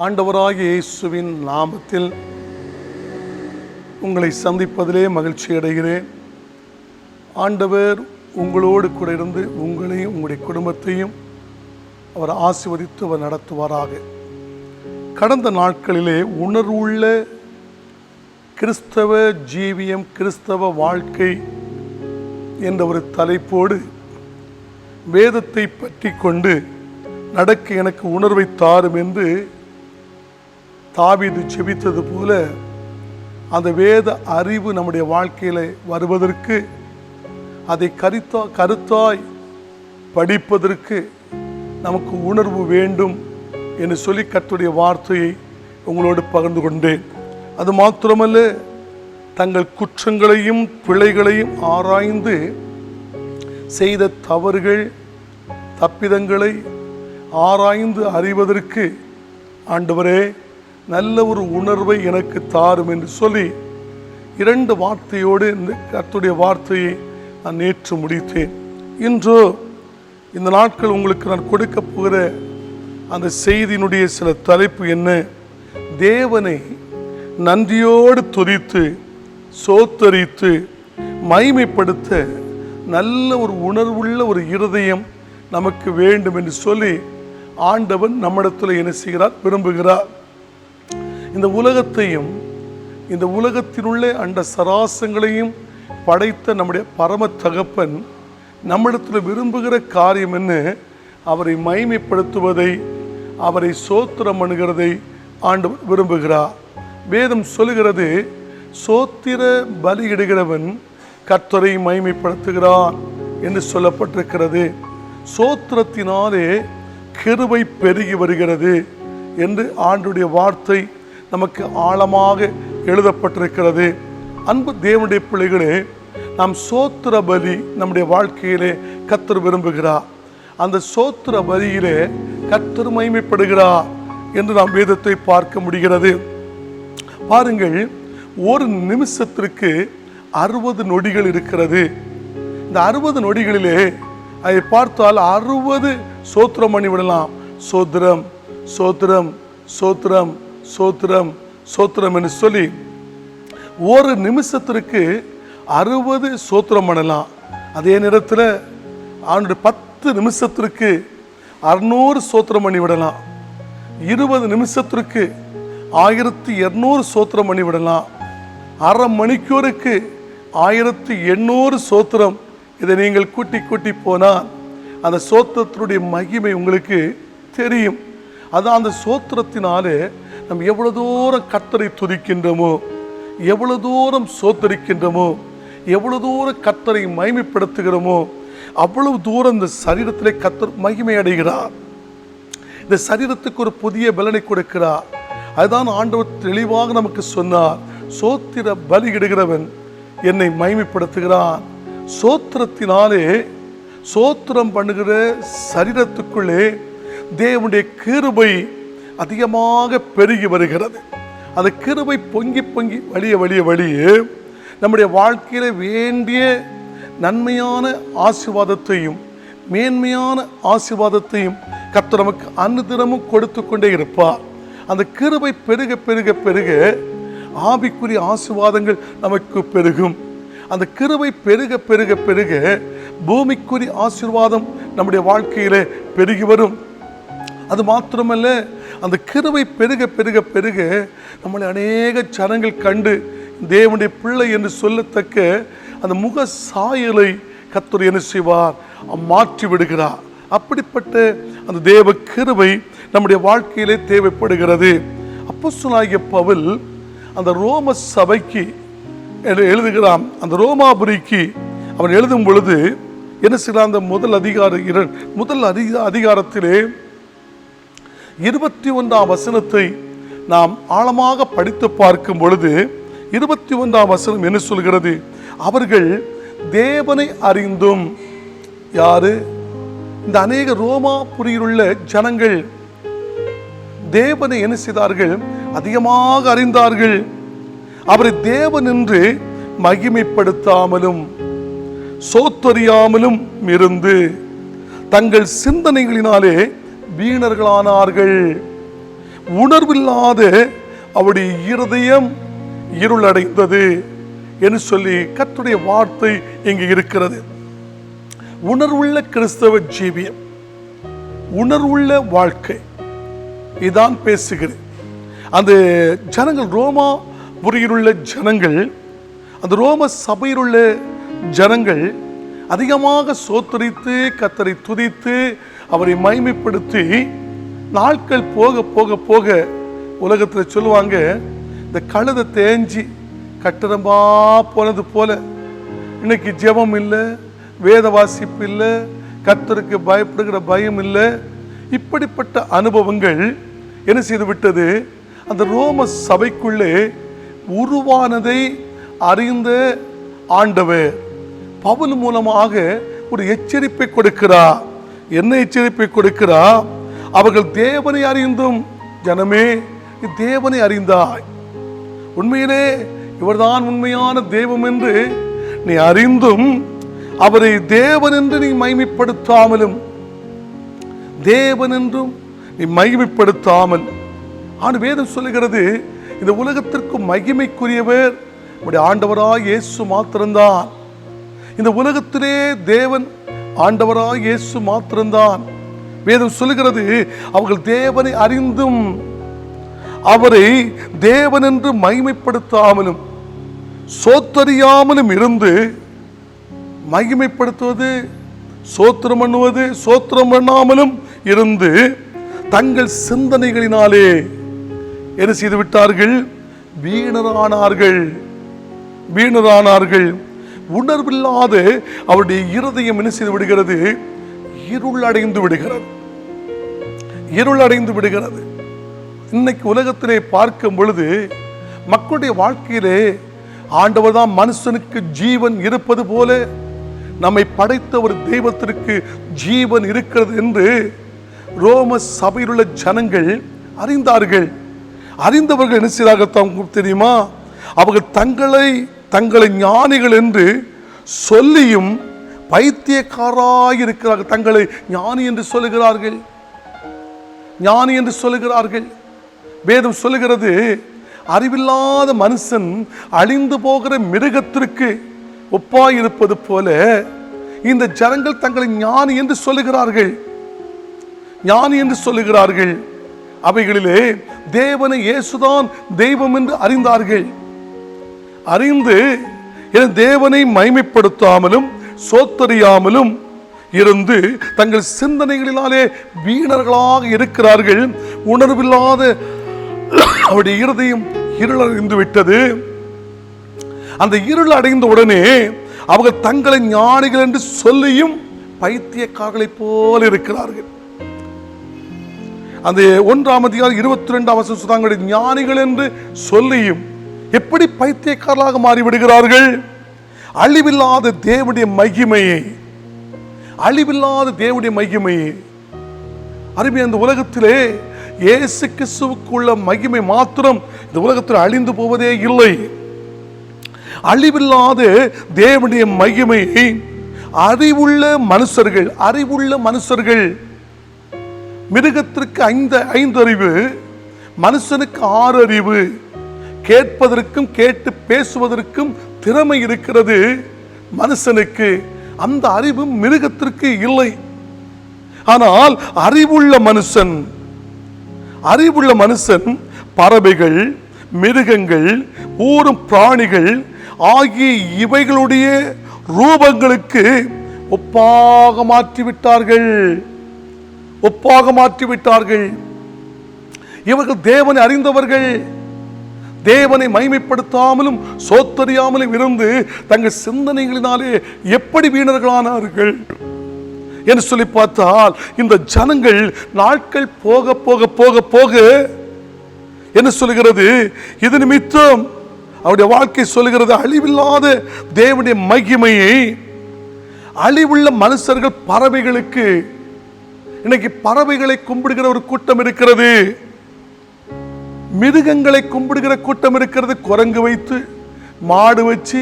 ஆண்டவராகிய இயேசுவின் நாமத்தில் உங்களை சந்திப்பதிலே மகிழ்ச்சி அடைகிறேன். ஆண்டவர் உங்களோடு கூட இருந்து உங்களையும் உங்களுடைய குடும்பத்தையும் அவர் ஆசீர்வதித்து அவர் நடத்துவாராக. கடந்த நாட்களிலே உணர்வுள்ள கிறிஸ்தவ ஜீவியம், கிறிஸ்தவ வாழ்க்கை என்ற ஒரு தலைப்போடு வேதத்தை பற்றி கொண்டு நடக்க எனக்கு உணர்வை தாரும் என்று தாவீது ஜெபித்தது போல அந்த வேத அறிவு நம்முடைய வாழ்க்கையில் வருவதற்கு, அதை கருத்தாய் படிப்பதற்கு நமக்கு உணர்வு வேண்டும் என்று சொல்லி கர்த்தருடைய வார்த்தையை உங்களோடு பகிர்ந்து கொண்டேன். அது மாத்திரமல்ல, தங்கள் குற்றங்களையும் பிழைகளையும் ஆராய்ந்து செய்த தவறுகள் தப்பிதங்களை ஆராய்ந்து அறிவதற்கு ஆண்டவரே நல்ல ஒரு உணர்வை எனக்கு தாரும் என்று சொல்லி 2 வார்த்தையோடு இந்த கர்த்தருடைய வார்த்தையை நான் நேற்று முடித்தேன். இன்று இந்த நாட்கள் உங்களுக்கு நான் கொடுக்க போகிற அந்த செய்தியினுடைய சில தலைப்பு என்ன? தேவனை நன்றியோடு துதித்து சோத்தரித்து மகிமைப்படுத்த நல்ல ஒரு உணர்வுள்ள ஒரு இருதயம் நமக்கு வேண்டும் என்று சொல்லி ஆண்டவன் நம்மிடத்தில் என்ன செய்கிறார்? விரும்புகிறார். இந்த உலகத்தையும் இந்த உலகத்தினுள்ளே அண்ட சராசங்களையும் படைத்த நம்முடைய பரம தகப்பன் நம்மிடத்தில் விரும்புகிற காரியம் என்ன? அவரை மகிமைப்படுத்துவதை, அவரை சோத்திரம் பண்ணுகிறதை ஆண்டவர் விரும்புகிறார். வேதம் சொல்லுகிறது, சோத்திர பலியிடுகிறவன் கர்த்தரை மகிமைப்படுத்துகிறான் என்று சொல்லப்பட்டிருக்கிறது. சோத்திரத்தினாலே கிருபை பெருகி வருகிறது என்று ஆண்டுடைய வார்த்தை நமக்கு ஆழமாக எழுதப்பட்டிருக்கிறது. அன்பு தேவனுடைய பிள்ளைகளே, நாம் சோத்திர பலி நம்முடைய வாழ்க்கையிலே கர்த்தர் விரும்புகிறார். அந்த சோத்திர பலியிலே கர்த்தர் மகிமைப்படுகிறார் என்று நாம் வேதத்தை பார்க்க முடிகிறது. பாருங்கள், ஒரு நிமிஷத்திற்கு 60 நொடிகள் இருக்கிறது. இந்த 60 நொடிகளிலே அதை பார்த்தால் 60 சோத்திரம் பண்ணி விடலாம். சோத்திரம் சோத்திரம் சோத்திரம் சோத்திரம் சோத்திரம் என்று சொல்லி ஒரு நிமிஷத்திற்கு 60 சோத்திரம் பண்ணலாம். அதே நேரத்தில் 10 நிமிஷத்திற்கு 600 சோத்திரம் பண்ணி விடலாம். 20 நிமிஷத்திற்கு 1200 சோத்திரம் பண்ணி விடலாம். அரை மணிக்கூருக்கு 1800 சோத்திரம். இதை நீங்கள் கூட்டி போனால் அந்த சோத்திரத்தினுடைய மகிமை உங்களுக்கு தெரியும். அதான் அந்த சோத்திரத்தினாலே நம்ம எவ்வளவு தூரம் கர்த்தரை துதிக்கின்றோமோ, எவ்வளவு தூரம் சோத்தரிக்கின்றோமோ, எவ்வளவு தூரம் கர்த்தரை மகிமைப்படுத்துகிறோமோ, அவ்வளவு தூரம் இந்த சரீரத்திலே கர்த்தர் மகிமை அடைகிறார். இந்த சரீரத்துக்கு ஒரு புதிய பலனை கொடுக்கிறார். அதுதான் ஆண்டவர் தெளிவாக நமக்கு சொன்னார், சோத்திர பலியிடுகிறவன் என்னை மகிமைப்படுத்துகிறான். சோத்திரத்தினாலே சோத்திரம் பண்ணுகிற சரீரத்துக்குள்ளே தேவனுடைய கிருபை அதிகமாக பெருகி வருகிறது. அந்த கிருபை பொங்கி பொங்கி வழிய நம்முடைய வாழ்க்கையில வேண்டிய நன்மையான ஆசீர்வாதத்தையும் மேன்மையான ஆசீர்வாதத்தையும் கர்த்தர் நமக்கு அனுதினமும் கொடுத்து கொண்டே இருப்பார். அந்த கிருபை பெருக பெருக பெருக ஆவிக்குரிய ஆசீர்வாதங்கள் நமக்கு பெருகும். அந்த கிருபை பெருக பெருக பெருக பூமிக்குரிய ஆசீர்வாதம் நம்முடைய வாழ்க்கையிலே பெருகி வரும். அது மாத்திரமல்ல, அந்த கிருபை பெருக பெருக பெருக நம்மளை அநேக ஜனங்கள் கண்டு தேவனுடைய பிள்ளை என்று சொல்லத்தக்க அந்த முக சாயலை கர்த்தர் என்ன செய்வார்? மாற்றி விடுகிறார். அப்படிப்பட்ட அந்த தேவ கிருபை நம்முடைய வாழ்க்கையிலே தேவைப்படுகிறது. அப்போஸ்தலனாகிய பவுல் அந்த ரோம சபைக்கு எழுதுகிறான். அந்த ரோமாபுரிக்கு அவன் எழுதும் பொழுது என்ன செய்யலாம்? அந்த முதல் அதிகாரத்திலே 21ஆம் வசனத்தை நாம் ஆழமாக படித்து பார்க்கும் பொழுது 21ஆம் வசனம் என்ன சொல்கிறது? அவர்கள் தேவனை அறிந்தும், யாரு? இந்த அநேக ரோமாபுரியில் உள்ள ஜனங்கள் தேவனை என்ன செய்தார்கள்? அதிகமாக அறிந்தார்கள். அவரை தேவன் என்று மகிமைப்படுத்தாமலும் சோத்தறியாமலும் இருந்து தங்கள் சிந்தனைகளினாலே வீணர்களானார்கள். உணர்வில்லாத அவருடைய இருதயம் இருளடைந்தது என்று சொல்லி கர்த்தருடைய வார்த்தை இங்கு இருக்கிறது. உணர்வுள்ள கிறிஸ்தவ ஜீவியம், உணர்வுள்ள வாழ்க்கை இதான் பேசுகிறேன். அந்த ஜனங்கள், ரோமாபுரியில் உள்ள ஜனங்கள், அந்த ரோம சபையில் உள்ள ஜனங்கள் அதிகமாக சோத்தரித்து கர்த்தரை துதித்து அவரை மகிமைப்படுத்தி நாட்கள் போக போக போக உலகத்தில் சொல்லுவாங்க, இந்த கழுதை தேஞ்சி கட்டடம்பா போனது போல இன்னைக்கு ஜெபம் இல்லை, வேத வாசிப்பு இல்லை, கர்த்தருக்கு பயப்படுகிற பயம் இல்லை. இப்படிப்பட்ட அனுபவங்கள் என்ன செய்து விட்டது? அந்த ரோம சபைக்குள்ளே உருவானதை அறிந்த ஆண்டவர் பவுல் மூலமாக ஒரு எச்சரிப்பை கொடுக்கிறார். என்ன எச்சரிப்பை கொடுக்கிறார்? அவர்கள் தேவனை அறிந்தும், ஜனமே தேவனை அறிந்தாய், உண்மையிலே இவர்தான் உண்மையான தெய்வம் என்று நீ அறிந்தும் அவரை தேவன் என்று நீ மகிமைப்படுத்தாமலும், தேவன் என்றும் நீ மகிமைப்படுத்தாமல், ஆனா வேதம் சொல்லுகிறது இந்த உலகத்திற்கு மகிமைக்குரியவர் உடைய ஆண்டவராய் இயேசு மாத்திரம்தான். இந்த உலகத்திலே தேவன் ஆண்டவராய் இயேசு மாத்திரம்தான். வேதம் சொல்லுகிறது அவர்கள் தேவனை அறிந்தும் அவரை தேவன் என்று மகிமைப்படுத்தாமலும் சோத்தறியாமலும் இருந்து, மகிமைப்படுத்துவது சோத்திரம் பண்ணுவது, சோத்திரம் பண்ணாமலும் இருந்து தங்கள் சிந்தனைகளினாலே என்ன செய்து விட்டார்கள்? வீணரானார்கள். உணர்வில்லாத அவருடைய இருதயம் என்ன செய்து விடுகிறது? இருளடைந்து விடுகிறது. இன்னைக்கு உலகத்திலே பார்க்கும் பொழுது மக்களுடைய வாழ்க்கையிலே ஆண்டவர் தான் மனுஷனுக்கு ஜீவன் இருப்பது போல நம்மை படைத்த ஒரு தெய்வத்திற்கு ஜீவன் இருக்கிறது என்று ரோம சபையில் உள்ள ஜனங்கள் அறிந்தார்கள். அறிந்தவர்கள் என்ன செய்தார்கள் தெரியுமா? அவர்கள் தங்களை ஞானிகள் என்று சொல்லியும் பைத்தியக்காராய் இருக்கிறார்கள். தங்களை ஞானி என்று சொல்லுகிறார்கள். வேதம் சொல்லுகிறது, அறிவில்லாத மனுஷன் அழிந்து போகிற மிருகத்திற்கு ஒப்பாயிருப்பது போல இந்த ஜனங்கள் தங்களை ஞானி என்று சொல்லுகிறார்கள். அவைகளிலே தேவனை இயேசுதான் தெய்வம் என்று அறிந்தார்கள். அறிந்து தேவனை மகிமைப்படுத்தாமலும் சோத்தறியாமலும் இருந்து தங்கள் சிந்தனைகளினாலே வீணர்களாக இருக்கிறார்கள். உணர்வில்லாத அவருடைய இருதயம் இருளடைந்து விட்டது. அந்த இருள் அடைந்த உடனே அவர்கள் தங்களை ஞானிகள் என்று சொல்லியும் பைத்தியக்காரர்களை போல இருக்கிறார்கள். அந்த 1:22 தங்களுடைய ஞானிகள் என்று சொல்லியும் எப்படி பைத்தியக்காரர்களாக மாறிவிடுகிறார்கள்? அழிவில்லாத தேவனுடைய மகிமையை அருமை, அந்த உலகத்திலே இயேசு கிறிஸ்துவுக்குள்ள மகிமை மாத்திரம் இந்த உலகத்தில் அழிந்து போவதே இல்லை. அழிவில்லாத தேவனுடைய மகிமையை அறிவுள்ள மனுஷர்கள், மிருகத்திற்கு 5 அறிவு, மனுஷனுக்கு 6 அறிவு, கேட்பதற்கும் கேட்டு பேசுவதற்கும் திறமை இருக்கிறது மனுஷனுக்கு. அந்த அறிவு மிருகத்திற்கு இல்லை. ஆனால் அறிவுள்ள மனுஷன் பறவைகள், மிருகங்கள், ஊரும் பிராணிகள் ஆகிய இவைகளுடைய ரூபங்களுக்கு ஒப்பாக மாற்றிவிட்டார்கள். இவர்கள் தேவனை அறிந்தவர்கள், தேவனை மகிமைப்படுத்தாமலும் சோத்தறியாமலும் இருந்து தங்கள் சிந்தனைகளினாலே எப்படி வீணர்களானார்கள் என்று சொல்லி பார்த்தால், இந்த ஜனங்கள் நாட்கள் போக போக போக போக என்ன சொல்லுகிறது? இது நிமித்தம் அவருடைய வாழ்க்கை சொல்லுகிறது, அழிவில்லாத தேவனுடைய மகிமையை அழிவுள்ள மனுஷர்கள் பறவைகளுக்கு. இன்னைக்கு பறவைகளை கும்பிடுகிற ஒரு கூட்டம் இருக்கிறது, மிருகங்களை கும்பிடுகிற கூட்டம் இருக்கிறது. குரங்கு வைத்து, மாடு வச்சு,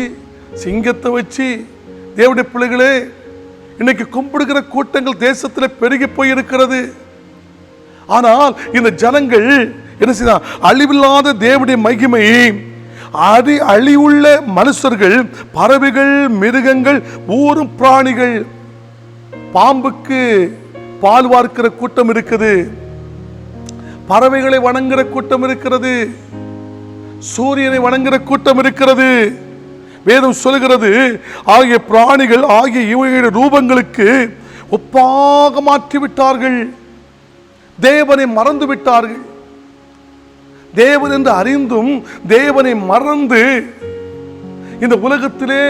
சிங்கத்தை வச்சு தேவனுடைய பிள்ளைகளே இன்னைக்கு கும்பிடுகிற கூட்டங்கள் தேசத்தில் பெருகி போயிருக்கிறது. ஆனால் இந்த ஜனங்கள் என்ன செய்தார்? அழிவில்லாத தேவனுடைய மகிமை அழிவுள்ள மனுஷர்கள், பறவைகள், மிருகங்கள், ஊரும் பிராணிகள். பாம்புக்கு பால் வார்க்கிற கூட்டம் இருக்குது, பறவைகளை வணங்குற கூட்டம் இருக்கிறது, சூரியனை வணங்குற கூட்டம் இருக்கிறது. வேதம் சொல்கிறது, ஆகிய பிராணிகள் ஆகிய இவைகளுடைய ரூபங்களுக்கு ஒப்பாக மாற்றிவிட்டார்கள், தேவனை மறந்து விட்டார்கள். தேவன் என்று அறிந்தும் தேவனை மறந்து இந்த உலகத்திலே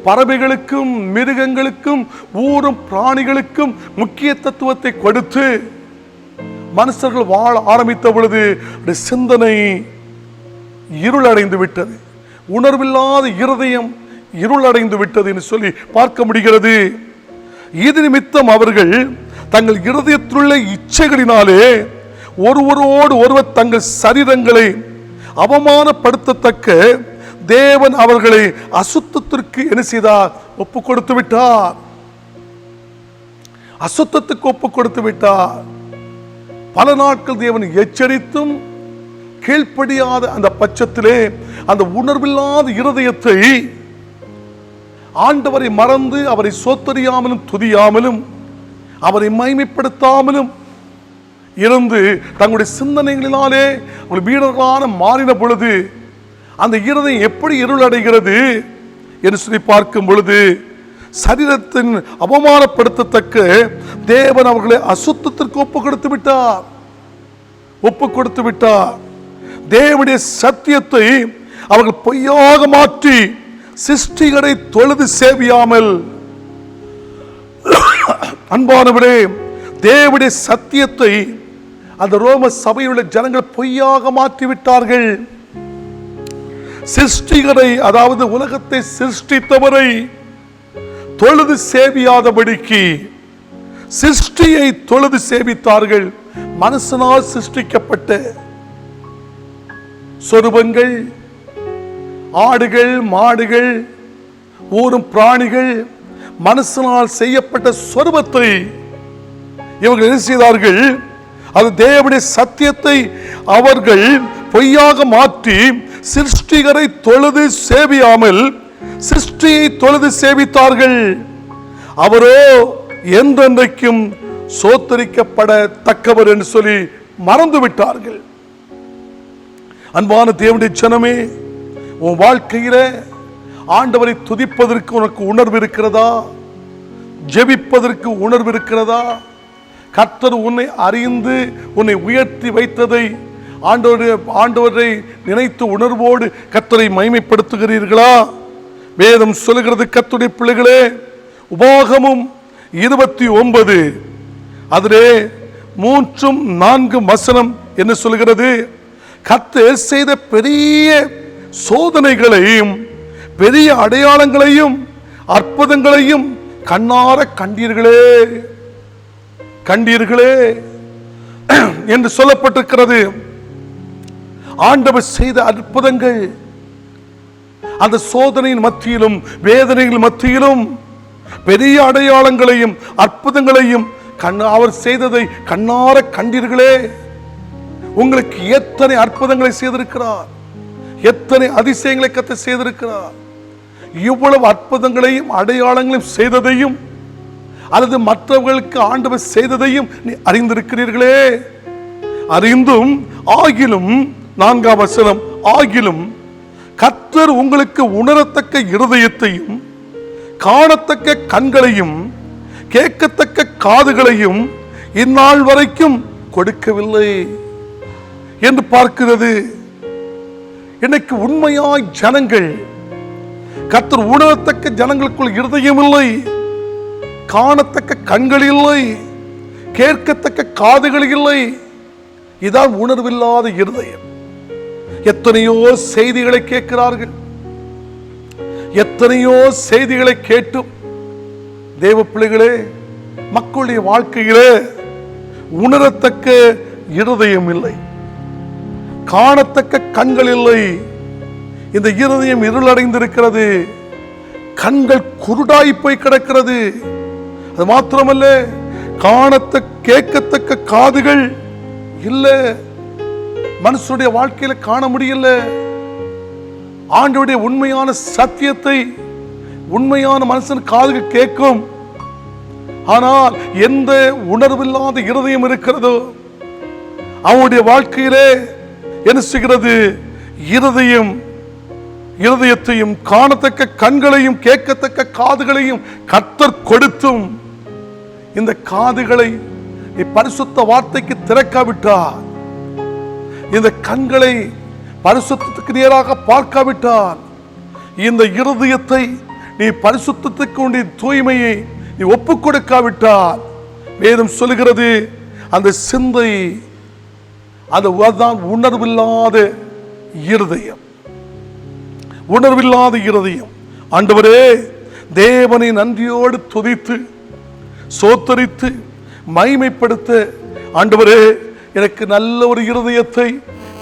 பறவைகளுக்கும் மிருகங்களுக்கும் ஊரும் பிராணிகளுக்கும் முக்கிய தத்துவத்தை கொடுத்து மனுஷர்கள் வாழ ஆரம்பித்த பொழுது சிந்தனை இருளடைந்து விட்டது, உணர்வில்லாத இருதயம் இருளடைந்து விட்டது என்று சொல்லி பார்க்க முடிகிறது. இது நிமித்தம் அவர்கள் தங்கள் இருதயத்திலுள்ள இச்சைகளினாலே ஒருவரோடு ஒருவர் தங்கள் சரீரங்களை அவமானப்படுத்தத்தக்க தேவன் அவர்களை அசுத்தத்திற்கு என்ன செய்தார்? ஒப்பு கொடுத்து விட்டார். அசுத்தத்துக்கு ஒப்பு கொடுத்து விட்டார். பல நாட்கள் தேவன் எச்சரித்தும் கீழ்ப்படியாத அந்த பட்சத்திலே அந்த உணர்வில்லாத இருதயத்தை ஆண்டவரை மறந்து அவரை சோத்தறியாமலும் துதியாமலும் அவரை மகிமைப்படுத்தாமலும் இருந்து தங்களுடைய சிந்தனைகளினாலே ஒரு வீரர்களான மாறின பொழுது அந்த இருதயம் எப்படி இருளடைகிறது என்று சொல்லி பார்க்கும் பொழுது சரீரத்தின் அவமானப்படுத்தத்தக்க தேவன் அவர்களை அசுத்தத்திற்கு ஒப்பு கொடுத்து விட்டார். ஒப்பு கொடுத்து விட்டார். தேவனுடைய சத்தியத்தை அவர்கள் பொய்யாக மாற்றி சிருஷ்டிகளை தொழுது சேவியாமல், அன்பானவரே, தேவனுடைய சத்தியத்தை அந்த ரோம சபையுள்ள ஜனங்கள் பொய்யாக மாற்றிவிட்டார்கள். சிருஷ்டிகளை, அதாவது உலகத்தை சிருஷ்டித்தவரை தொழுது சேவியாதபடிக்கு சிருஷ்டியை தொழுது சேவித்தார்கள். மனுஷனால் சிருஷ்டிக்கப்பட்ட சொரூபங்கள், ஆடுகள், மாடுகள், ஊரும் பிராணிகள், மனுஷனால் செய்யப்பட்ட சொரூபத்தை இவர்கள் என்ன செய்தார்கள்? அது தேவனுடைய சத்தியத்தை அவர்கள் பொய்யாக மாற்றி சிருஷ்டிகரை தொழுது சேவியாமல் சிருஷ்டியை தொழுது சேவித்தார்கள். அவரோ என்றென்றைக்கும் சோத்தரிக்கப்படத்தக்கவர் என்று சொல்லி மறந்து விட்டார்கள். அன்பான தேவனுடைய ஜனமே, உன் வாழ்க்கையில ஆண்டவரை துதிப்பதற்கு உனக்கு உணர்வு இருக்கிறதா? ஜெபிப்பதற்கு உணர்வு இருக்கிறதா? கர்த்தர் உன்னை அறிந்து உன்னை உயர்த்தி வைத்ததை ஆண்டவரை நினைத்து உணர்வோடு கர்த்தரை மகிமைப்படுத்துகிறீர்களா? வேதம் சொல்லுகிறது, கர்த்தருடைய பிள்ளைகளே, உபாகமும் 29 அதிலே 3-4 வசனம் என்ன சொல்லுகிறது? கர்த்தர் செய்த பெரிய சோதனைகளையும் பெரிய அடையாளங்களையும் அற்புதங்களையும் கண்ணார கண்டீர்களே, கண்டீர்களே என்று சொல்லப்பட்டிருக்கிறது. ஆண்டவர் செய்த அற்புதங்கள், அந்த சோதனையின் மத்தியிலும் வேதனைகள் மத்தியிலும் பெரிய அடையாளங்களையும் அற்புதங்களையும் அவர் செய்ததை கண்ணார கண்டீர்களே. உங்களுக்கு எத்தனை அற்புதங்களை செய்திருக்கிறார், எத்தனை அதிசயங்களை கர்த்தர் செய்திருக்கிறார். இவ்வளவு அற்புதங்களையும் அடையாளங்களையும் செய்ததையும் அல்லது மற்றவர்களுக்கு ஆண்டவர் செய்ததையும் நீ அறிந்திருக்கிறீர்களே. அறிந்தும் ஆகிலும் 4ஆம் வசனம், ஆகிலும் கர்த்தர் உங்களுக்கு உணரத்தக்க இருதயத்தையும் காணத்தக்க கண்களையும் கேட்கத்தக்க காதுகளையும் இந்நாள் வரைக்கும் கொடுக்கவில்லை என்று பார்க்கிறது. இன்னைக்கு உண்மையாய் ஜனங்கள், கர்த்தர் உணரத்தக்க ஜனங்களுக்குள் இருதயம் இல்லை, காணத்தக்க கண்கள் இல்லை, கேட்கத்தக்க காதுகள் இல்லை. இதான் உணர்வில்லாத இருதயம். எத்தனையோ செய்திகளை கேட்கிறார்கள், எத்தனையோ செய்திகளை கேட்டும் தேவ பிள்ளைகளே, மக்களுடைய வாழ்க்கையிலே உணரத்தக்க இருதயம் இல்லை, காணத்தக்க கண்கள் இல்லை. இந்த இருதயம் இருளடைந்திருக்கிறது, கண்கள் குருடாய் போய் கிடக்கிறது. அது மாத்திரமல்ல, கேட்கத்தக்க காதுகள் இல்லை. மனுஷனுடைய வாழ்க்கையில காண முடியல. ஆண்டவருடைய உண்மையான சத்தியத்தை உண்மையான மனுஷன் காதுக்கு கேட்கும். ஆனால் எந்த உணர்வில்லாத இருதயம் இருக்கிறதோ அவனுடைய வாழ்க்கையிலே என்ன செய்கிறது? இருதயத்தையும் காணத்தக்க கண்களையும் கேட்கத்தக்க காதுகளையும் கர்த்தர் கொடுத்தும் இந்த காதுகளை பரிசுத்த வார்த்தைக்கு திறக்காவிட்டார், இந்த கண்களை பரிசுத்தத்துக்கு நேராக பார்க்காவிட்டால், இந்த இருதயத்தை நீ பரிசுத்தத்துக்கு உடைய தூய்மையை நீ ஒப்புக் கொடுக்காவிட்டால், வேதம் சொல்லுகிறது அந்த சிந்தை, அதுதான் உணர்வில்லாத இருதயம். உணர்வில்லாத இருதயம். ஆண்டவரே, தேவனை நன்றியோடு துதித்து சோத்தரித்து மகிமைப்படுத்த ஆண்டவரே எனக்கு நல்ல ஒரு இருதயத்தை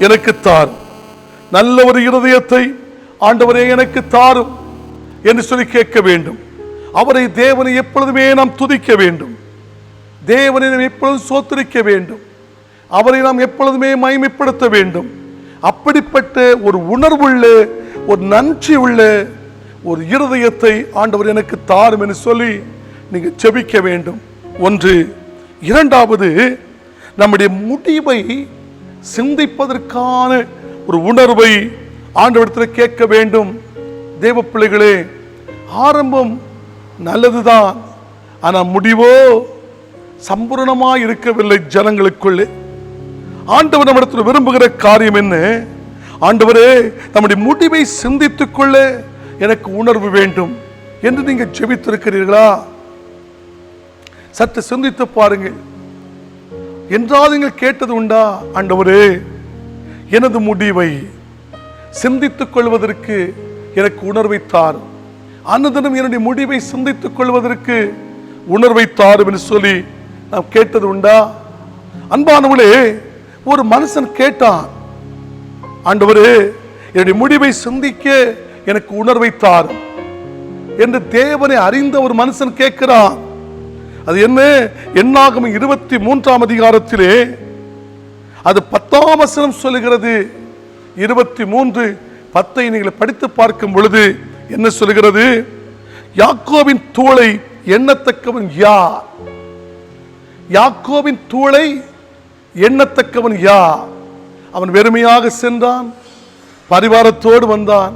எனக்கு தாரும், நல்ல ஒரு இருதயத்தை ஆண்டவரே எனக்கு தாரும் என்று சொல்லி கேட்க வேண்டும். அவரை தேவனை எப்பொழுதுமே நாம் துதிக்க வேண்டும், தேவனை நாம் எப்பொழுதும் சோத்தரிக்க வேண்டும், அவரை நாம் எப்பொழுதுமே மகிமைப்படுத்த வேண்டும். அப்படிப்பட்ட ஒரு உணர்வுள்ள, ஒரு நன்றி உள்ள ஒரு இருதயத்தை ஆண்டவர் எனக்கு தாரும் என்று சொல்லி நீங்க ஜெபிக்க வேண்டும். ஒன்று. இரண்டாவது, நம்முடைய முடிவை சிந்திப்பதற்கான ஒரு உணர்வை ஆண்டவரிடத்தில் கேட்க வேண்டும். தேவ பிள்ளைகளே, ஆரம்பம் நல்லதுதான், ஆனால் முடிவோ சம்பூர்ணமாக இருக்கவில்லை ஜனங்களுக்குள்ளே. ஆண்டவர் நம்மிடத்தில் விரும்புகிற காரியம் என்ன? ஆண்டவரே, நம்முடைய முடிவை சிந்தித்துக் கொள்ள எனக்கு உணர்வு வேண்டும் என்று நீங்கள் ஜெபித்திருக்கிறீர்களா? சற்று சிந்தித்து பாருங்கள். என்றால் நீங்கள் கேட்டது உண்டா? ஆண்டவரே, எனது முடிவை சிந்தித்துக் கொள்வதற்கு எனக்கு உணர்வை தாரும், அன்னதினம் என்னுடைய முடிவை சிந்தித்துக் கொள்வதற்கு உணர்வை தாரும் என்று சொல்லி நாம் கேட்டது உண்டா? அன்பானவளே, ஒரு மனுஷன் கேட்டான், ஆண்டவரே என்னுடைய முடிவை சிந்திக்க எனக்கு உணர்வை தாரும் என்று தேவனை அறிந்த ஒரு மனுஷன் கேட்கிறான். அது என்ன? என்னாகும் 23ஆம் அதிகாரத்திலே அது 10ஆம் வசனம் சொல்லுகிறது. 23:10 நீங்கள் படித்து பார்க்கும் பொழுது என்ன சொல்லுகிறது? யாக்கோபின் தூளை எண்ணத்தக்கவன் யார்? யாக்கோபின் தூளை எண்ணத்தக்கவன் யார்? அவன் வெறுமையாக சென்றான், பரிவாரத்தோடு வந்தான்.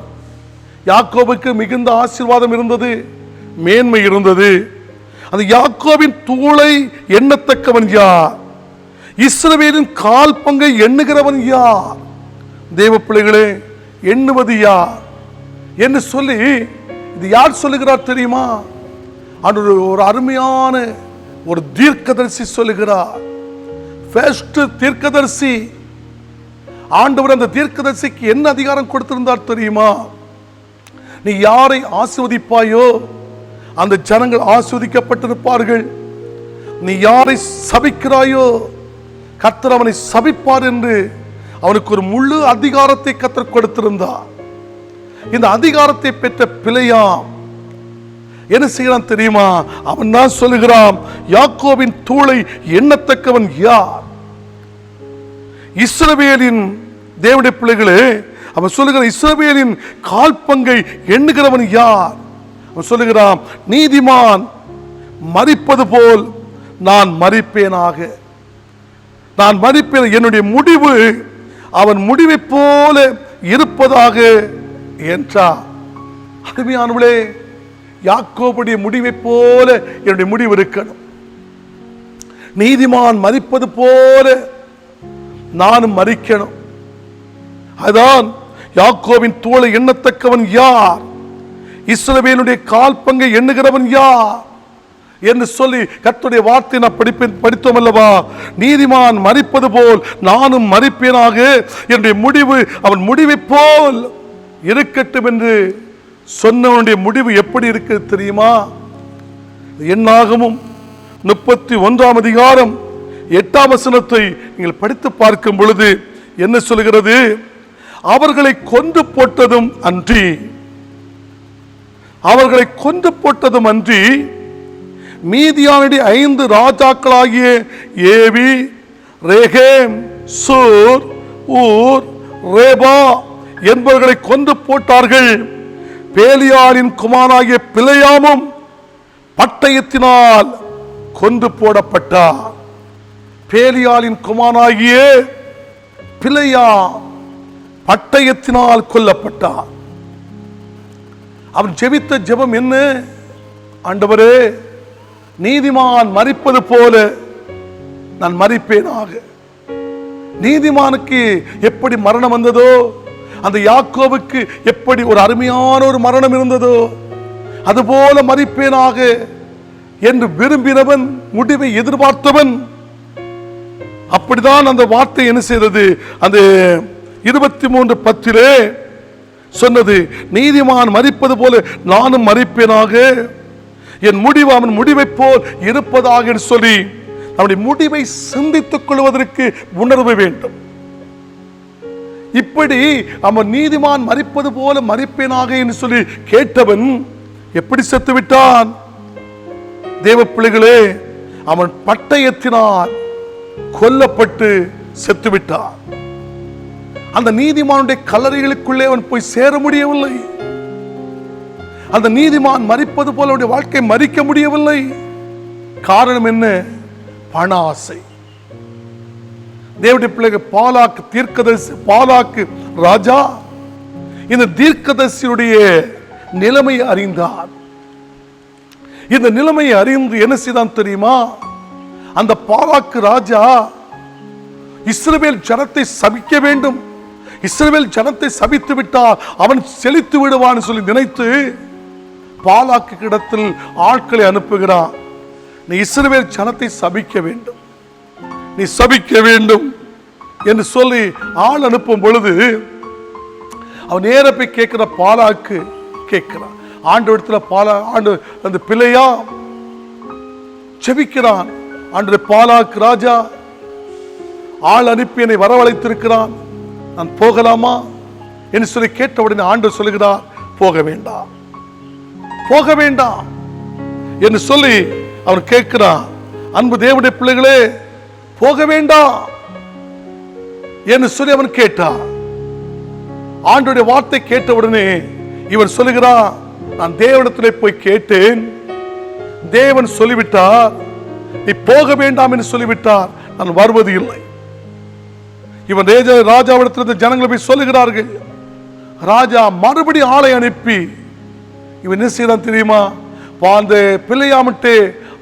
யாக்கோபுக்கு மிகுந்த ஆசீர்வாதம் இருந்தது, மேன்மை இருந்தது. அந்த யாக்கோபின் தூளை எண்ணத்தக்கவன் யார்? இஸ்ரவேலின் கால் பங்கை எண்ணுகிறவன் யார்? தேவ பிள்ளைகளே, எண்ணுவது யார் என்று சொல்லி இது யார் சொல்லுகிறார் தெரியுமா? ஒரு அருமையான ஒரு தீர்க்கதரிசி சொல்லுகிறார். தீர்க்கதரிசி. ஆண்டவர் அந்த தீர்க்கதரிசிக்கு என்ன அதிகாரம் கொடுத்திருந்தார் தெரியுமா? நீ யாரை ஆசீர்வதிப்பாயோ அந்த ஜனங்கள் ஆசீர்வதிக்கப்பட்டிருப்பார்கள், நீ யாரை சபிக்கிறாயோ கர்த்தர் அவனை சபிப்பார் என்று அவனுக்கு ஒரு முழு அதிகாரத்தை கர்த்தர் கொடுத்திருந்தார். இந்த அதிகாரத்தை பெற்ற பிழையாம் என்ன செய்யறான் தெரியுமா? அவன் தான் சொல்லுகிறான், யாக்கோபின் தூளை எண்ணத்தக்கவன் யார்? இஸ்ரவேலின் தேவனுடைய பிள்ளைகளே, அவன் சொல்லுகிற இஸ்ரவேலின் கால் பங்கை எண்ணுகிறவன் யார்? அவன் சொல்லுகிறான், நீதிமான் மரிப்பது போல் நான் மரிப்பேனாக, நான் மரிப்பேன், என்னுடைய முடிவு அவன் முடிவை போல இருப்பதாக என்றார். அருமையானவளே, யாக்கோபுடைய முடிவை போல என்னுடைய முடிவு இருக்கணும். நீதிமான் மரிப்பது போல நானும் மரிக்கணும். அதான் யாக்கோபின் தோளை எண்ணத்தக்கவன் யார்? இஸ்ரவேலுடைய கால் பங்கை எண்ணுகிறவன் யார் என்று சொல்லி கர்த்தருடைய வார்த்தை நான் படித்தோம் அல்லவா? நீதிமான் மரிப்பது போல் நானும் மரிப்பேனாக, என்னுடைய முடிவு அவன் முடிவை போல் இருக்கட்டும் என்று சொன்னவனுடைய முடிவு எப்படி இருக்கு தெரியுமா? என்னாகமும் 31ஆம் அதிகாரம் 8ஆம் வசனத்தை நீங்கள் படித்து பார்க்கும் பொழுது என்ன சொல்கிறது? அவர்களை கொன்று போட்டதும் அன்றி, அவர்களை கொன்று போட்டதும் அன்றி மீதியானுடைய 5 ராஜாக்களாகிய ஏவி, ரேகேம், சூர், ஊர் ரேபா என்பவர்களை கொண்டு போட்டார்கள். பேலியாளின் குமாரனாகிய பிலேயாமும் பட்டயத்தினால் கொண்டு போடப்பட்டார். பேலியாளின் குமாரனாகிய பிலேயாம் பட்டயத்தினால் கொல்லப்பட்டார். அவன் ஜெபித்த ஜெபம் என்ன? ஆண்டவரே, நீதிமான் மரிப்பது போல நான் மரிப்பேனாக. நீதிமானுக்கு எப்படி மரணம் வந்ததோ, அந்த யாக்கோபுக்கு எப்படி ஒரு அருமையான ஒரு மரணம் இருந்ததோ, அதுபோல மரிப்பேனாக என்று விரும்பினவன், முடிவை எதிர்பார்த்தவன். அப்படிதான் அந்த வார்த்தை என்ன செய்தது? அந்த 23:10 சொன்னது, நீதிமான் மரிப்பது போல நானும் மரிப்பேனாக, என் முடிவு அவன் முடிவை போல் இருப்பதாக சொல்லி நம்முடைய முடிவை சிந்தித்துக் கொள்வதற்கு உணர்வு வேண்டும். இப்படி அவன் நீதிமான் மரிப்பது போல மரிப்பேனாக என்று சொல்லி கேட்டவன் எப்படி செத்து விட்டான்? தேவ பிள்ளைகளே, அவன் பட்டயத்தினால் கொல்லப்பட்டு செத்து விட்டான். அந்த நீதிமானுடைய கல்லறைகளுக்குள்ளே அவன் போய் சேர முடியவில்லை. அந்த நீதிமான் மரிப்பது போல அவனுடைய வாழ்க்கை மரிக்க முடியவில்லை. காரணம் என்ன? பண ஆசை. தேவனுடைய பிள்ளைகள் பாலாக்கு தீர்க்கதரிசி, பாலாக்கு ராஜா இந்த தீர்க்கதரிசியுடைய நிலைமையை அறிந்தார். இந்த நிலைமையை அறிந்து என்ன செய்தான் தெரியுமா? அந்த பாலாக்கு ராஜா இஸ்ரவேல் ஜனத்தை சபிக்க வேண்டும், இஸ்ரவேல் ஜனத்தை சபித்து விட்டால் அவன் செழித்து விடுவான் சொல்லி நினைத்து பாலாக்கு இடத்தில் ஆட்களை அனுப்புகிறான். நீ இஸ்ரவேல் ஜனத்தை சபிக்க வேண்டும், நீ சபிக்க வேண்டும் என்று சொல்லி ஆள் அனுப்பும் பொழுது அவன் நேர போய் கேட்கிற பாலாக்கு கேட்கிறான். ஆண்டு இடத்துல ஆண்டு அந்த பிள்ளையா செபிக்கிறான். ஆண்டு பாலாக்கு ராஜா ஆள் அனுப்பி என்னை வரவழைத்திருக்கிறான், நான் போகலாமா என்று சொல்லி கேட்ட உடனே ஆண்டு சொல்லுகிறார், போக வேண்டாம், போக வேண்டாம் என்று சொல்லி அவர் கேட்கிறான். அன்பு தேவனுடைய பிள்ளைகளே, போக வேண்டாம் என்று சொல்லி அவன் கேட்டான். ஆண்டுடைய வார்த்தை கேட்ட உடனே இவர் சொல்லுகிறான், நான் தேவனிடத்திலே போய் கேட்டேன், தேவன் சொல்லிவிட்டார், நீ போக வேண்டாம் என்று சொல்லிவிட்டார், நான் வருவது இல்லை. இவன் ராஜாவிடத்தில் ஜனங்களை போய் சொல்லுகிறார்கள். ராஜா மறுபடி ஆளை அனுப்பி இவன் என்ன செய்தான் தெரியுமா? அந்த பிள்ளையாமிட்டு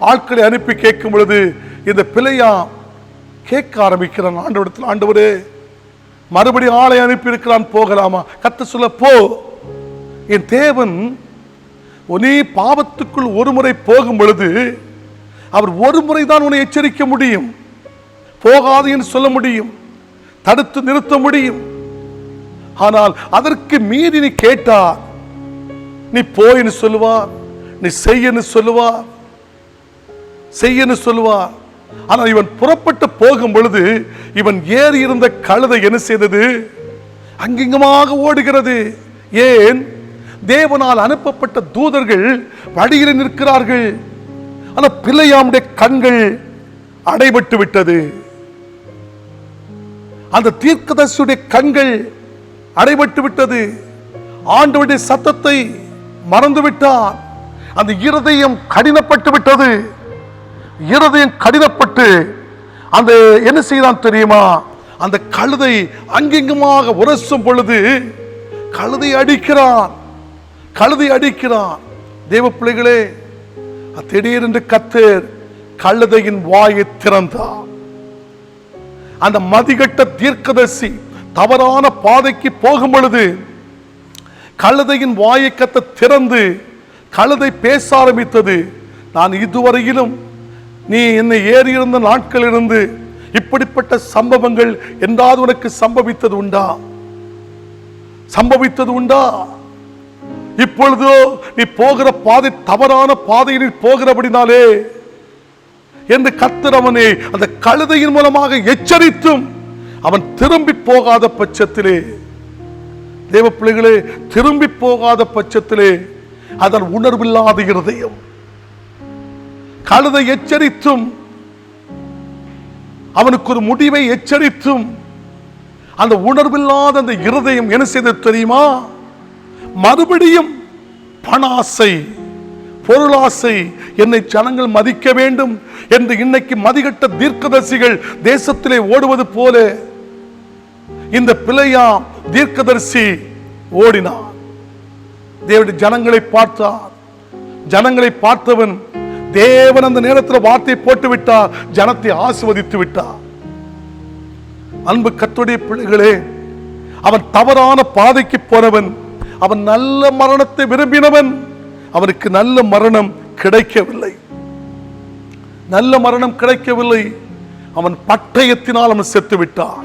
ஆட்களை அனுப்பி கேட்கும் பொழுது இந்த பிள்ளையாம் கேட்க ஆரம்பிக்கிறான். ஆண்டவரிடத்தில், ஆண்டவரே மறுபடி ஆளை அனுப்பி இருக்கிறான், போகலாமா? கர்த்தர் சொல்ல, போ. என் தேவன் நீ பாவத்துக்குள் ஒரு முறை போகும் பொழுது அவர் ஒரு முறை தான் உன்னை எச்சரிக்க முடியும், போகாது என்று சொல்ல முடியும், தடுத்து நிறுத்த முடியும். ஆனால் அதற்கு மீறி நீ கேட்டார், நீ போயின்னு சொல்லுவார், நீ செய்யன்னு சொல்லுவார், செய்யன்னு சொல்லுவார். ஆனால் இவன் புறப்பட்டு போகும் பொழுது இவன் ஏறி இருந்த கழுதை என்ன செய்தது? அங்கிங்குமாக ஓடுகிறது. ஏன்? தேவனால் அனுப்பப்பட்ட தூதர்கள் வழியில் நிற்கிறார்கள். ஆனால் பிள்ளையாமுடைய கண்கள் அடைபட்டு விட்டது. அந்த தீர்க்கதரிசியுடைய கண்கள் அடைபட்டு விட்டது. ஆண்டவருடைய சத்தத்தை மறந்து விட்டான். அந்த இருதயம் கடினப்பட்டு விட்டது. இருதயம் கடினப்பட்டு அந்த என்ன செய்தான் தெரியுமா? அந்த கழுதை அங்கிங்குமாக உரசும் பொழுது கழுதை அடிக்கிறான், கழுதை அடிக்கிறான். தேவ பிள்ளைகளே, திடீரென்று கர்த்தர் கழுதையின் வாயை திறந்தார். அந்த மதிகட்ட தீர்க்கதரிசி தவறான பாதைக்கு போகும் பொழுது கழுதையின் வாயை கர்த்தர் திறந்து கழுதை பேச ஆரம்பித்தது. நான் இதுவரையிலும் நீ என்னை ஏறி இருந்த நாட்களிலிருந்து இப்படிப்பட்ட சம்பவங்கள் என்றாவது உனக்கு சம்பவித்தது உண்டா? சம்பவித்தது உண்டா? இப்பொழுதோ நீ போகிற பாதை தவறான பாதையில் போகிறபடினாலே என்று கர்த்தர் அவனை அந்த கழுதையின் மூலமாக எச்சரித்தும் அவன் திரும்பி போகாத பட்சத்திலே, தேவ பிள்ளைகளே, திரும்பி போகாத பட்சத்திலே அதன் உணர்வில்லாத இருதயம், கழுதை எச்சரித்தும் அவனுக்கு ஒரு முடிவை எச்சரித்தும் அந்த உணர்வில்லாத அந்த இருதயம் என்ன செய்தது தெரியுமா? மறுபடியும் பண ஆசை, பொருளாசை, என்னை ஜனங்கள் மதிக்க வேண்டும் என்று இன்னைக்கு மதிகட்ட தீர்க்கதரிசிகள் தேசத்திலே ஓடுவது போல இந்த பிலேயாம் தீர்க்கதரிசி ஓடினார். தேவனுடைய ஜனங்களை பார்த்தார். ஜனங்களை பார்த்தவன் தேவன் அந்த நேரத்தில் வார்த்தை போட்டு விட்டார், ஜனத்தை ஆசீர்வதித்து விட்டார். அன்பு கர்த்தருடைய பிள்ளைகளே, அவன் தவறான பாதைக்கு போனவன், அவன் நல்ல மரணத்தை விரும்பினவன், அவனுக்கு நல்ல மரணம் கிடைக்கவில்லை. நல்ல மரணம் கிடைக்கவில்லை. அவன் பட்டயத்தினால் அவன் செத்து விட்டான்.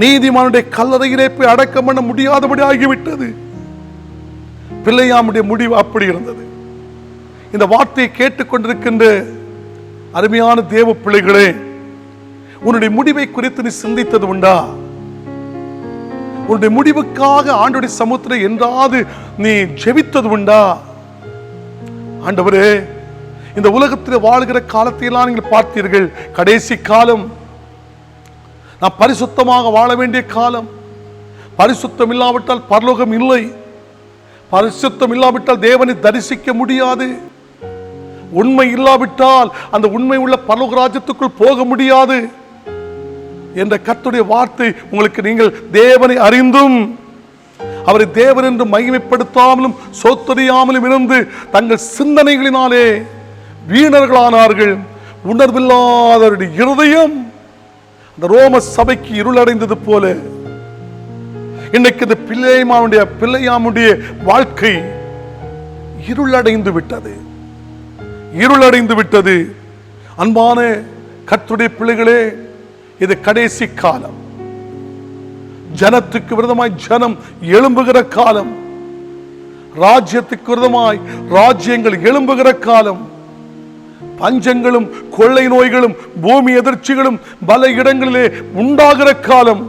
நீதிமானுடைய கல்லறையிலே போய் அடக்கம் பண்ண முடியாதபடி ஆகிவிட்டது. பிலேயாமுடைய முடிவு அப்படி இருந்தது. இந்த வார்த்தையை கேட்டுக்கொண்டிருக்கின்ற அருமையான தேவ பிள்ளைகளே, உன்னுடைய முடிவை குறித்து நீ சிந்தித்தது உண்டா? உன்னுடைய முடிவுக்காக ஆண்டவருடைய சமூகத்தில் என்றாவது நீ ஜெபித்தது உண்டா? ஆண்டவரே, இந்த உலகத்தில் வாழ்கிற காலத்தையெல்லாம் நீங்கள் பார்த்தீர்கள். கடைசி காலம், நான் பரிசுத்தமாக வாழ வேண்டிய காலம். பரிசுத்தம் இல்லாவிட்டால் பரலோகம் இல்லை. பரிசுத்தம் இல்லாவிட்டால் தேவனை தரிசிக்க முடியாது. உண்மை இல்லாவிட்டால் அந்த உண்மை உள்ள பரலோக ராஜ்யத்துக்குள் போக முடியாது என்ற கர்த்தருடைய வார்த்தை உங்களுக்கு, நீங்கள் தேவனை அறிந்தும் அவரை தேவன் என்று மகிமைப்படுத்தாமலும் சோத்தறியாமலும் இருந்து தங்கள் சிந்தனைகளினாலே வீணர்களானார்கள். உணர்வில்லாதவருடைய இருதயம் அந்த ரோம சபைக்கு இருளடைந்தது போல இன்னைக்கு இந்த பிலேயாமுடைய வாழ்க்கை இருளடைந்து விட்டது. இருளடைந்து விட்டது. அன்பான கர்த்தருடைய பிள்ளைகளே, இது கடைசி காலம். ஜனத்துக்கு விரோதமாய் ஜனம் எழும்புகிற காலம். ராஜ்யத்துக்கு விரோதமாய் ராஜ்யங்கள் எழும்புகிற காலம். பஞ்சங்களும் கொள்ளை நோய்களும் பூமி எதிர்ச்சிகளும் பல இடங்களிலே உண்டாகிற காலம்.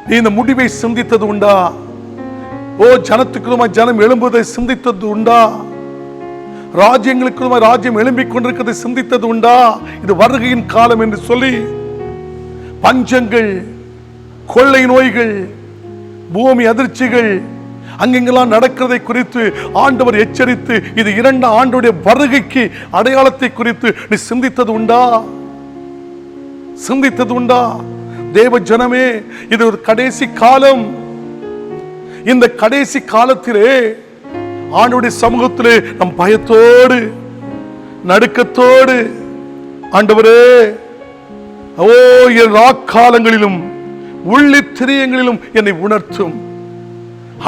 நீ இந்த முடிவை சிந்தித்தது உண்டா? ஓ, ஜனத்துக்கு ஜனம் எழும்புவதை சிந்தித்தது உண்டா? ராஜ்யங்களுக்கு ராஜ்யம் எழும்பிக் கொண்டிருக்கிறதை சிந்தித்தது உண்டா? இது வருகையின் காலம் என்று சொல்லி பஞ்சங்கள், கொள்ளை நோய்கள், பூமி அதிர்ச்சிகள் அங்கெங்கெல்லாம் நடக்கிறதை குறித்து ஆண்டவர் எச்சரித்து, இது இரண்டாம் ஆண்டுடைய வருகைக்கு அடையாளத்தை குறித்து நீ சிந்தித்தது உண்டா? சிந்தித்தது உண்டா? தேவ ஜனமே, இது ஒரு கடைசி காலம். இந்த கடைசி காலத்திலே ஆண்டவருடைய சமூகத்திலே நம் பயத்தோடு நடுக்கத்தோடு, ஆண்டவரே, ஓ, என் ராக்காலங்களிலும் உள்ளித்திரியங்களிலும் என்னை உணர்த்தும்.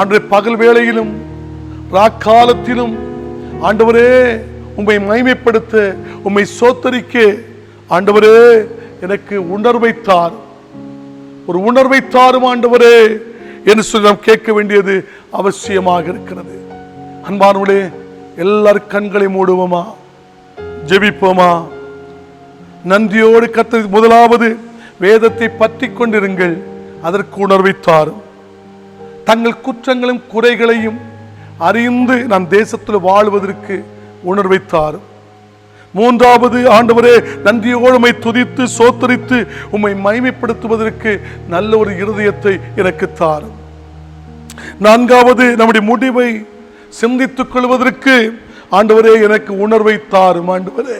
அன்றைய பகல் வேளையிலும் ராக்காலத்திலும் ஆண்டவரே உம்மை மகிமைப்படுத்த, உம்மை சோத்தரிக்க ஆண்டவரே எனக்கு உணர்வை தாரும், ஒரு உணர்வை தாரும் ஆண்டவரே என்று சொல்லி நாம் கேட்க வேண்டியது அவசியமாக இருக்கிறது. அன்பானவர்களே, எல்லாரும் கண்களை மூடுவோமா, ஜெபிப்போமா. நன்றியோடு கர்த்தர், முதலாவது வேதத்தை பற்றி கொண்டிருங்கள், அதற்கு உணர்வை தாரும். தங்கள் குற்றங்களும் குறைகளையும் அறிந்து நான் தேசத்தில் வாழ்வதற்கு உணர்வை தாரும். மூன்றாவது, ஆண்டவரே, நன்றியோடு உம்மை துதித்து சோத்தரித்து உம்மை மகிமைப்படுத்துவதற்கு நல்ல ஒரு இருதயத்தை எனக்கு தாரும். நான்காவது, நம்முடைய முடிவை சிந்தித்துக் கொள்வதற்கு ஆண்டவரே எனக்கு உணர்வை தாரும் ஆண்டவரே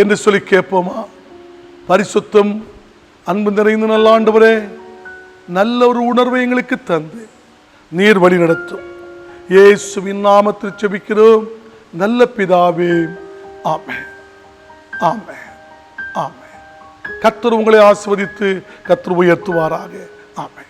என்று சொல்லி கேட்போமா. பரிசுத்தம் அன்பு நிறைந்த நல்ல ஆண்டவரே, நல்ல ஒரு உணர்வை எங்களுக்கு தந்து நீர் வழி நடத்தும். இயேசுவின் நாமத்தில் ஜெபிக்கிறோம் நல்ல பிதாவே, ஆமென், ஆமென், ஆமென். கர்த்தர் உங்களை ஆசீர்வதித்து கர்த்தர் உயர்த்துவாராக. ஆமென்.